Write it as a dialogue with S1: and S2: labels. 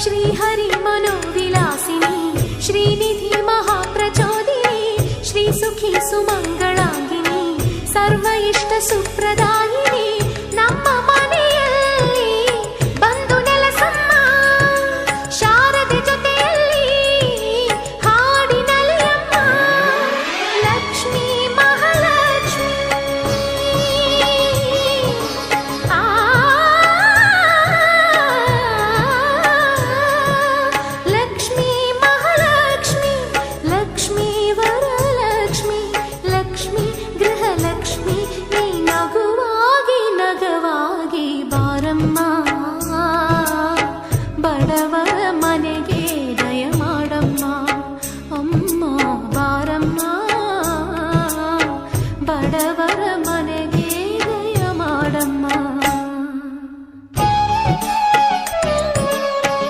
S1: श्रीहरि मनोविलासिनी श्रीनिधि महाप्रचोदिनी श्रीसुखी सुमंगलांगिनी सर्व इष्ट सुप्रदायिनी ನಮ್ಮ ಮನೆಯಲ್ಲಿ ಬಂದು ನೆಲೆಸಮ್ಮ ಶಾರದೆ ಜೊತೆಯಲ್ಲಿ ಹಾಡಿನಲಿಯಮ್ಮ ಲಕ್ಷ್ಮೀ ಮಹಾಲಕ್ಷ್ಮಿ ಲಕ್ಷ್ಮೀ ಮಹಾಲಕ್ಷ್ಮಿ ಲಕ್ಷ್ಮೀ ವರಲಕ್ಷ್ಮಿ ಲಕ್ಷ್ಮೀ ಗೃಹಲಕ್ಷ್ಮಿ ನೀ ನಗುವಾಗಿ ನಗವಾಗಿ ಬಾರಮ್ಮ ಬಡವರ ಮನೆಗೆ